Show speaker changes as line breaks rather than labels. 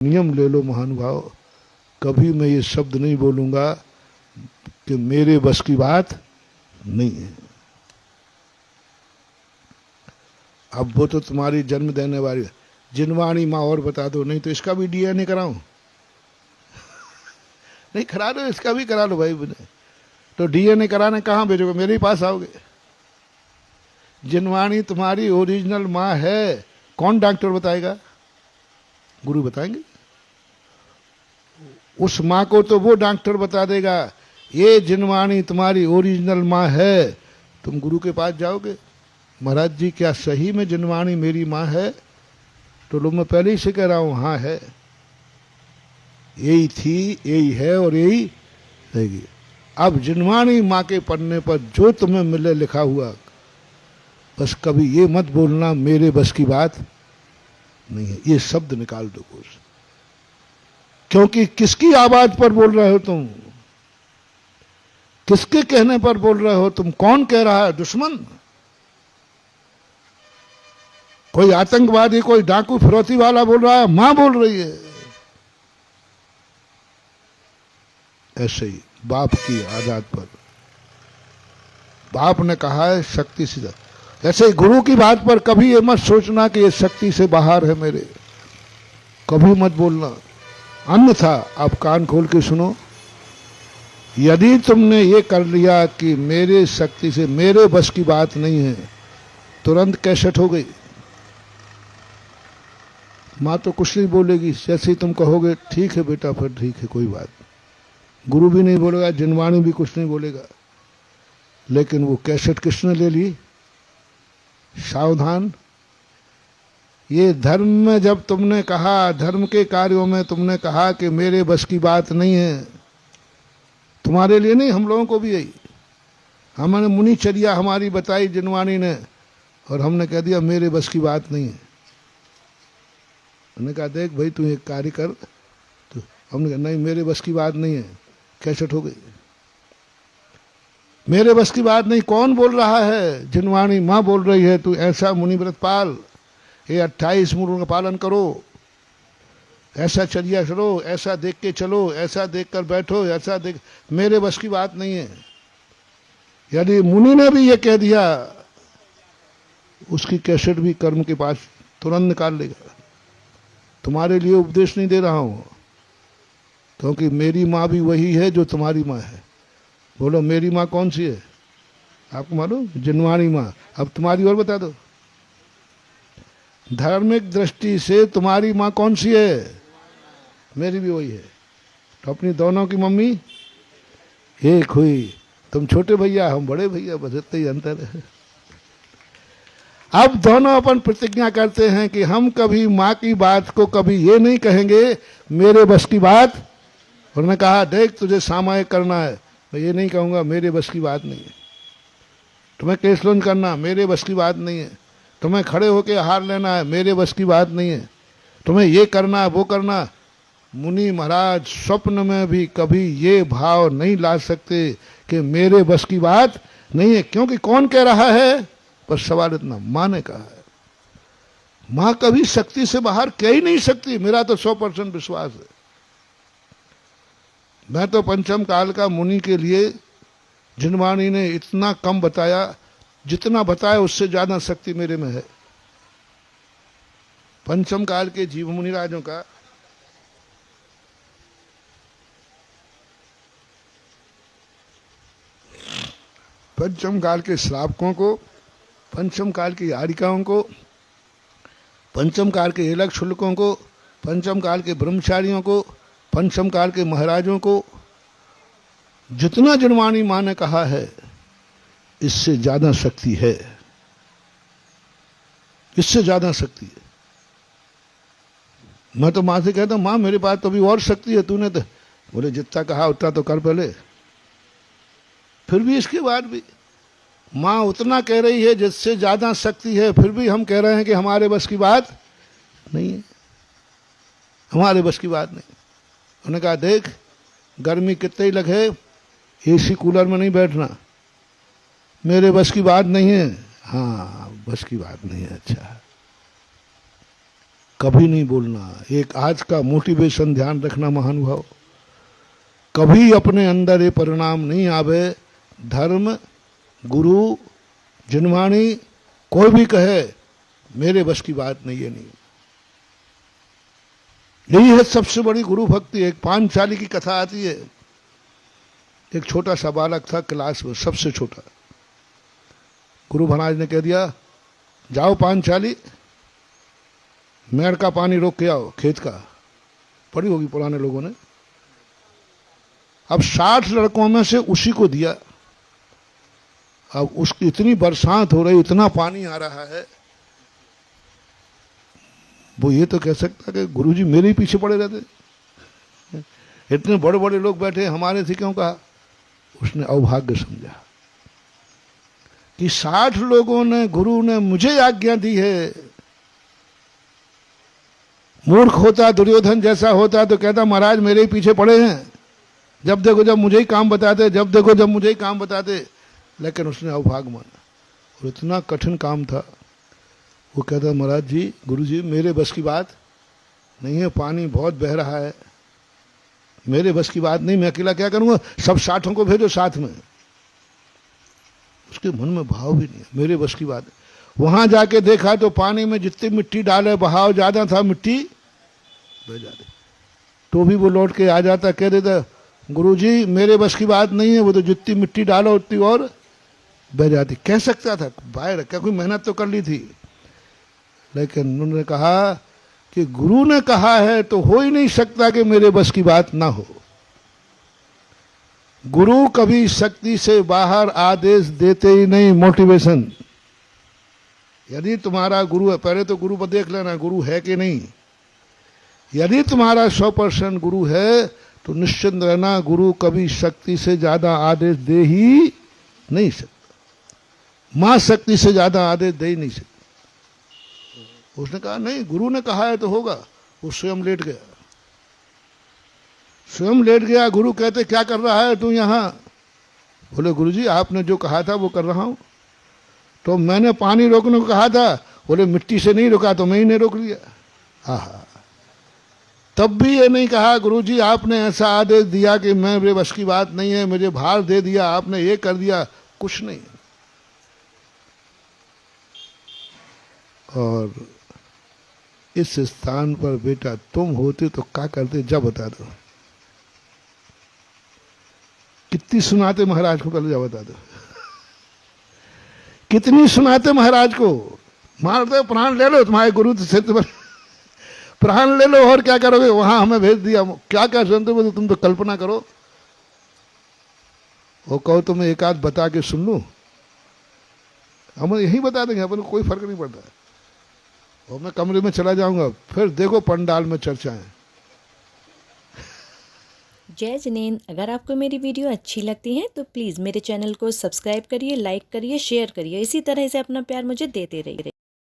नियम ले लो महानुभाव, कभी मैं ये शब्द नहीं बोलूंगा कि मेरे बस की बात नहीं है। अब वो तो तुम्हारी जन्म देने वाली जिनवाणी माँ, और बता दो, नहीं तो इसका भी डीएनए कराऊं? नहीं करा लो, इसका भी करा लो भाई। तो डीएनए कराने कहाँ भेजोगे? मेरे ही पास आओगे। जिनवाणी तुम्हारी ओरिजिनल माँ है, कौन डॉक्टर बताएगा? गुरु बताएंगे। उस माँ को तो वो डॉक्टर बता देगा, ये जिनवाणी तुम्हारी ओरिजिनल माँ है। तुम गुरु के पास जाओगे, महाराज जी क्या सही में जिनवाणी मेरी माँ है? तो लोग मैं पहले ही से कह रहा हूं, हाँ है, यही थी, यही है और यही रहेगी। अब जिनवाणी माँ के पन्ने पर जो तुम्हें मिले लिखा हुआ, बस कभी ये मत बोलना मेरे बस की बात नहीं है, ये शब्द निकाल दो कोश। क्योंकि किसकी आवाज पर बोल रहे हो तुम? किसके कहने पर बोल रहे हो तुम? कौन कह रहा है? दुश्मन? कोई आतंकवादी, कोई डाकू फिरौती वाला बोल रहा है? मां बोल रही है। ऐसे ही बाप की आजाद पर बाप ने कहा है शक्ति सीधा। ऐसे ही गुरु की बात पर कभी ये मत सोचना कि ये शक्ति से बाहर है मेरे, कभी मत बोलना। अन्यथा आप कान खोल के सुनो, यदि तुमने ये कर लिया कि मेरे शक्ति से, मेरे बस की बात नहीं है, तुरंत कैसेट हो गई। माँ तो कुछ नहीं बोलेगी, जैसे ही तुम कहोगे ठीक है बेटा, फिर ठीक है कोई बात। गुरु भी नहीं बोलेगा, जिनवाणी भी कुछ नहीं बोलेगा। लेकिन वो कैसेट किसने ले ली? सावधान। ये धर्म में जब तुमने कहा, धर्म के कार्यों में तुमने कहा कि मेरे बस की बात नहीं है, तुम्हारे लिए नहीं, हम लोगों को भी यही। हमने मुनिचर्या हमारी बताई जिनवाणी ने, और हमने कह दिया मेरे बस की बात नहीं है। हमने कहा देख भाई तू एक कार्य कर, तो हमने कहा नहीं मेरे बस की बात नहीं है, कैसेट हो गई। मेरे बस की बात नहीं कौन बोल रहा है? जिनवाणी माँ बोल रही है, तू ऐसा मुनिव्रत पाल, ये 28 मूलों का पालन करो, ऐसा चर्या चलो, ऐसा देख के चलो, ऐसा देख कर बैठो, ऐसा देख, मेरे बस की बात नहीं है। यदि मुनि ने भी ये कह दिया, उसकी कैसेट भी कर्म के पास तुरंत निकाल लेगा। तुम्हारे लिए उपदेश नहीं दे रहा हूं, क्योंकि मेरी माँ भी वही है जो तुम्हारी माँ है। बोलो मेरी माँ कौन सी है? आपको मालूम? जिनवाणी माँ। अब तुम्हारी और बता दो, धार्मिक दृष्टि से तुम्हारी माँ कौन सी है? मेरी भी वही है। तो अपनी दोनों की मम्मी एक हुई। तुम छोटे भैया, हम बड़े भैया, बस इतना ही अंतर है। अब दोनों अपन प्रतिज्ञा करते हैं कि हम कभी माँ की बात को कभी ये नहीं कहेंगे मेरे बस की बात। उन्होंने कहा देख तुझे सामायिक करना है, मैं ये नहीं कहूँगा मेरे बस की बात नहीं है। तुम्हें केसलोन करना, मेरे बस की बात नहीं है। तुम्हें खड़े होकर हार लेना है, मेरे बस की बात नहीं है। तुम्हें ये करना है, वो करना। मुनि महाराज स्वप्न में भी कभी ये भाव नहीं ला सकते कि मेरे बस की बात नहीं है। क्योंकि कौन कह रहा है? पर सवाल इतना, माँ ने कहा है। माँ कभी शक्ति से बाहर कह ही नहीं सकती, मेरा तो 100% विश्वास है। मैं तो पंचम काल का मुनि के लिए जिनवाणी ने इतना कम बताया, जितना बताया उससे ज्यादा शक्ति मेरे में है। पंचम काल के जीव मुनिराजों का पंचम काल के श्रावकों को, पंचम काल की यारिकाओं को, पंचम काल के एलक शुल्कों को, पंचम काल के ब्रह्मचारियों को, पंचम काल के महाराजों को जितना जिनवाणी माँ ने कहा है, इससे ज्यादा शक्ति है, इससे ज्यादा शक्ति है। मैं तो माँ से कहता हूं माँ मेरे पास तो अभी और शक्ति है, तूने तो बोले जितना कहा उतना तो कर पहले। फिर भी इसके बाद भी माँ उतना कह रही है जिससे ज्यादा शक्ति है, फिर भी हम कह रहे हैं कि हमारे बस की बात नहीं है, हमारे बस की बात नहीं। उन्होंने कहा देख गर्मी कितने ही लगे, एसी कूलर में नहीं बैठना, मेरे बस की बात नहीं है। हाँ बस की बात नहीं है। अच्छा कभी नहीं बोलना। एक आज का मोटिवेशन ध्यान रखना महानुभाव, कभी अपने अंदर ये परिणाम नहीं आवे, धर्म गुरु जिनवाणी कोई भी कहे मेरे बस की बात नहीं है, नहीं। यही है सबसे बड़ी गुरु भक्ति। एक पांचाली की कथा आती है। एक छोटा सा बालक था क्लास में, सबसे छोटा। गुरु महाराज ने कह दिया, जाओ पांचाली, मेड़ का पानी रोक के आओ, खेत का। पढ़ी होगी पुराने लोगों ने। अब 60 लड़कों में से उसी को दिया। अब उसकी इतनी बरसात हो रही, इतना पानी आ रहा है, वो ये तो कह सकता कि गुरुजी मेरे ही पीछे पड़े रहते, इतने बड़े बड़े लोग बैठे, हमारे से क्यों कहा। उसने अभाग्य समझा कि 60 लोगों ने, गुरु ने मुझे आज्ञा दी है। मूर्ख होता, दुर्योधन जैसा होता तो कहता महाराज मेरे ही पीछे पड़े हैं, जब देखो जब मुझे ही काम बताते, जब देखो जब मुझे ही काम बताते। लेकिन उसने अभाग्य माना, और इतना कठिन काम था। वो कहता महाराज जी, गुरु जी मेरे बस की बात नहीं है, पानी बहुत बह रहा है, मेरे बस की बात नहीं, मैं अकेला क्या करूंगा, सब 60 को भेजो साथ में। उसके मन में भाव भी नहीं है, मेरे बस की बात है। वहां जाके देखा तो पानी में जितनी मिट्टी डाले, बहाव ज्यादा था, मिट्टी बह जाती। तो भी वो लौट के आ जाता, कह देता गुरुजी मेरे बस की बात नहीं है, वो तो जितनी मिट्टी डालो उतनी और बह जाती। कह सकता था बाहर, क्या कोई मेहनत तो कर ली थी। लेकिन उन्होंने कहा कि गुरु ने कहा है तो हो ही नहीं सकता कि मेरे बस की बात ना हो। गुरु कभी शक्ति से बाहर आदेश देते ही नहीं। मोटिवेशन, यदि तुम्हारा गुरु है, पहले तो गुरु पर देख लेना गुरु है कि नहीं। यदि तुम्हारा 100% गुरु है तो निश्चिंत रहना, गुरु कभी शक्ति से ज्यादा आदेश दे ही नहीं सकता। मां शक्ति से ज्यादा आदेश दे ही नहीं सकती। उसने कहा नहीं, गुरु ने कहा है तो होगा। वो स्वयं लेट गया, स्वयं लेट गया। गुरु कहते क्या कर रहा है तू यहाँ। बोले गुरुजी आपने जो कहा था वो कर रहा हूं। तो मैंने पानी रोकने को कहा था। बोले मिट्टी से नहीं रोका तो मैं ही नहीं रोक लिया। आहा, तब भी ये नहीं कहा गुरुजी आपने ऐसा आदेश दिया कि मैं, मेरे बस की बात नहीं है, मुझे भार दे दिया आपने, ये कर दिया, कुछ नहीं। और इस स्थान पर बेटा तुम होते तो क्या करते, जब बता दो। कितनी सुनाते महाराज को, पहले जब बता दो। कितनी सुनाते महाराज को, मारते प्राण ले लो, तुम्हारे गुरु से प्राण ले लो, और क्या करोगे, वहां हमें भेज दिया। क्या क्या सुनते हो, तुम तो कल्पना करो। वो कहो तो मैं एक आध बता के सुन लूं, हम यही बता देंगे, अपन को कोई फर्क नहीं पड़ता। और मैं कमरे में चला जाऊंगा, फिर देखो पंडाल में चर्चाएं।
जय जिनेंद्र, अगर आपको मेरी वीडियो अच्छी लगती है तो प्लीज़ मेरे चैनल को सब्सक्राइब करिए, लाइक करिए, शेयर करिए। इसी तरह से अपना प्यार मुझे देते रहिए।